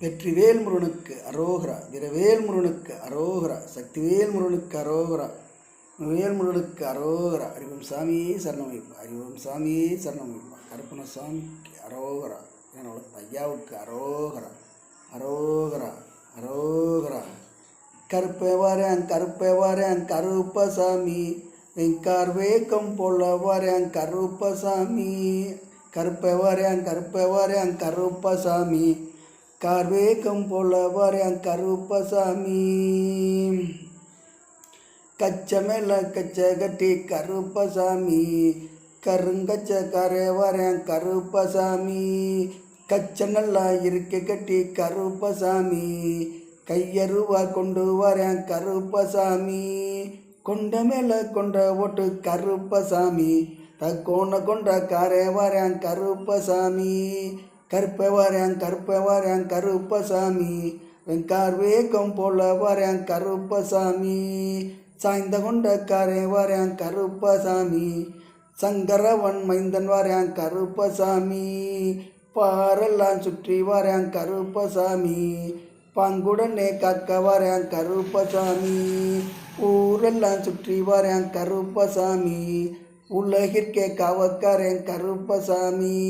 வெற்றிவேல் முருகனுக்கு அரோகரா, வீரவேல் முருகனுக்கு அரோகரா, சக்திவேல் முருகனுக்கு அரோகரா, வேல் முருகனுக்கு அரோகரா. அறிவோம் சாமியே சரணமைப்பா, அறிவோம் சாமியே சரணமைப்பா. கருப்பண சாமிக்கு அரோகரா, என்னோட ஐயாவுக்கு அரோகரா, அரோகரா, அரோகரா. கருப்பை வரேன் கருப்பசாமி, வெங்கார் வேக்கம் போல வரேன் கருப்பசாமி. கருப்பை வரேன் கருப்பசாமி, கார்வேகம் போல வரேன் கருப்பசாமி. கச்ச மேல கச்ச கட்டி கருப்பசாமி, கருங்கச்ச கரை வரேன் கருப்பசாமி. கச்ச நல்லா இருக்க கட்டி கருப்பசாமி, கையருவா கொண்டு வரேன் கருப்பசாமி. கொண்ட மேல கொண்ட ஓட்டு கருப்பசாமி, தக்கோண கொண்ட காரை வரேன் கருப்பசாமி. கருப்பை வரேன் கருப்பசாமி, வெங்கார் வேகம் போல வரேன் கருப்பசாமி. சாய்ந்த கொண்ட காரை வரேன் கருப்பசாமி, சங்கரவன் மைந்தன் வரேன் கருப்பசாமி. பாரெல்லாம் சுற்றி வரேன் கருப்பசாமி, பாங்குடனே காக்க வரேன் கருப்பசாமி. ஊரெல்லாம் சுற்றி வரேன் கருப்பசாமி, உலகிற்கே காவக்காரேன் கருப்பசாமி.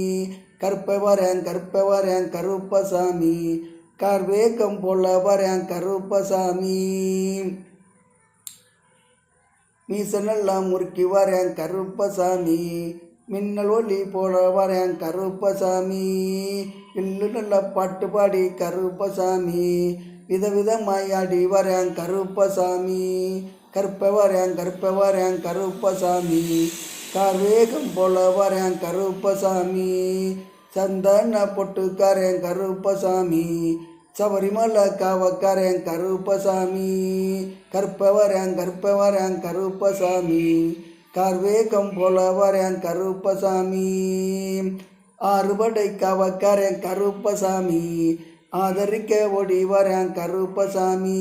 கருப்பை வரேன் கருப்பசாமி, கார்வேகம் போல வரேன் கருப்பசாமி. மீசனெல்லாம் முறுக்கி வரேன் கருப்பசாமி, மின்னல் ஒளி போல வரேன் கருப்பசாமி. இல்லு நல்ல பாட்டு பாடி கருப்பசாமி, விதவிதமாயாடி வரேன் கருப்பசாமி. கருப்பை வரேன் கருப்பசாமி, கார்வேகம் போல வரேன் கருப்பசாமி. சந்தன பொட்டுக்காரன் கருப்பசாமி, சபரிமலை காவக்காரன் கருப்பசாமி. கருப்பை வரேன் கருப்பசாமி, கார்வேகம் போல வரேன் கருப்பசாமி. ஆறுபடை காவக்காரன் கருப்பசாமி, ஆதரிக்க ஓடி வரேன் கருப்பசாமி.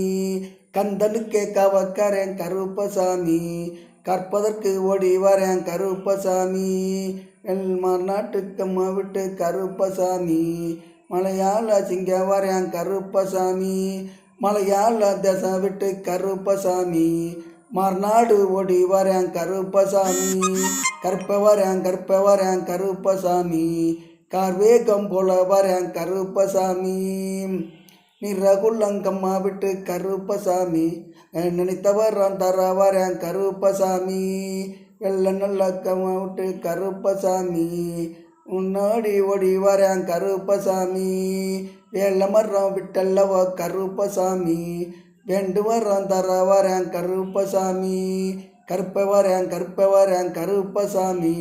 கந்தனுக்கே காவக்காரன் கருப்பசாமி, கற்பதற்கு ஓடி வரேன் கருப்பசாமி. எல்மார் நாட்டுக்கம்மா விட்டு கருப்பசாமி, மலையாள சிங்க வரேன் கருப்பசாமி. மலையாள தேசம் விட்டு கருப்பசாமி, மார்நாடு ஓடி வரேன் கருப்பசாமி. கருப்பை வரேன் கருப்பசாமி, கார்வேகம் போல வரேன் கருப்பசாமி. நிறகுள்ளங்கம்மா விட்டு கருப்பசாமி, நினைத்தவர் தர வரேன் கருப்பசாமி. வெள்ள நல்ல கம்மா விட்டு கருப்பசாமி, முன்னாடி ஓடி வரேன் கருப்பசாமி. வேலை மரம் விட்டல்லவோ கருப்பசாமி, வேண்டு வரம் தர வரேன் கருப்பசாமி. கருப்பை வரேன் கருப்பசாமி,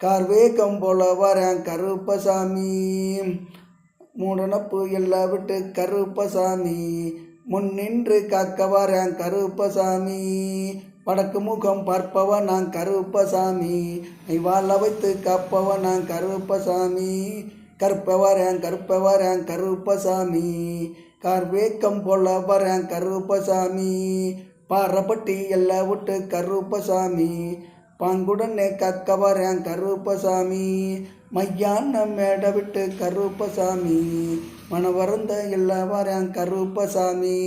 கார்வேகம் போல வரேன் கருப்பசாமி. மூடனப்பு எல்லாம் விட்டு கருப்பசாமி, முன்னின்று காக்க வரேன் கருப்பசாமி. வடக்கு முகம் பார்ப்பவன் நான் கருப்பசாமி, வாழ வைத்து காப்பவன் நான் கருப்பசாமி. கருப்பை வரேன் கருப்பசாமி, கார்வேக்கம் போல வரேன் கருப்பசாமி. பாறைப்பட்டி எல்லாம் விட்டு கருப்பசாமி, பாங்குடனே காக்க வரேன் கருப்பசாமி. மையான மேடை விட்டு கருப்பசாமி, மனவரந்த எல்லாம் வரேன் கருப்பசாமி.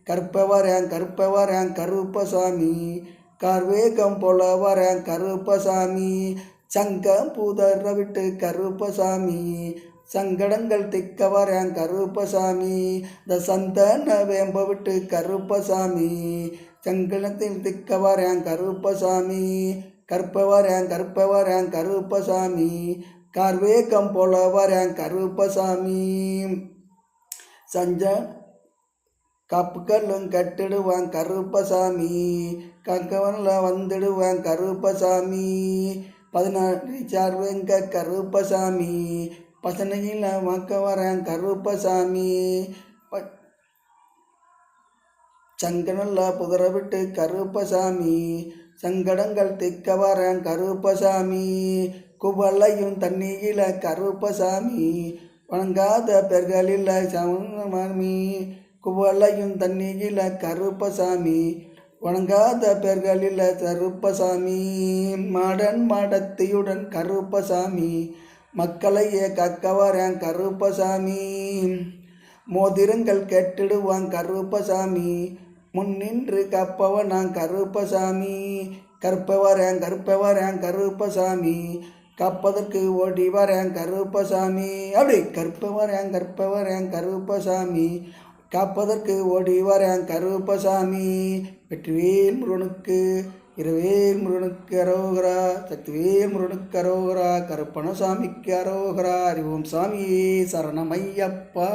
கருப்பை வரேன் கருப்பசாமி, கார்வேகம் போல வரேன் கருப்பசாமி. சங்கம் பூதர விட்டு கருப்பசாமி, சங்கடங்கள் திக்க வரேன் கருப்பசாமி. இந்த சந்தன வேம்ப விட்டு கருப்பசாமி, சங்கடத்தில் திக்க வரேன் கருப்பசாமி. கருப்பை வரேன் கருப்பசாமி, கார்வேகம் போல வரேன் கருப்பசாமி. சஞ்ச காப்புக்கல்லும் கட்டிடுவான் கருப்பசாமி, கங்கவனில் வந்துடுவான் கருப்பசாமி. 16 சார்வேங்க கருப்பசாமி, பசனையில் வாக்க வரேன் கருப்பசாமி. சங்கனல்ல புதற விட்டு கருப்பசாமி, சங்கடங்கள் திக்க வரேன் கருப்பசாமி. குவளையும் தண்ணியில கருப்பசாமி, வணங்காத பெர்களில் சமி. குவளையும் தண்ணியில கருப்பசாமி, வணங்காத பெர்களில் கருப்பசாமி. மாடன் மாடத்தியுடன் கருப்பசாமி, மக்களையே காக்க வரேன் கருப்பசாமி. மோதிரங்கள் கெட்டிடுவான் கருப்பசாமி, முன்னின்று காப்பவனான் கருப்பசாமி, கற்பவரேன் கற்பவரேன் கருப்பசாமி, காப்பதற்கு ஓடி வரேன் கருப்பசாமி. அப்படி கற்பவரேன் கற்பவரேன் கருப்பசாமி, காப்பதற்கு ஓடி வரேன் கருப்பசாமி. வெற்றிவேல் முருகனுக்கு, இரவேல் முருகனுக்கு அரோகரா, சக்திவேல் முருகனுக்கு அரோகரா, கருப்பணசாமிக்கு அரோகரா. அறிவோம் சாமியே சரணமையப்பா.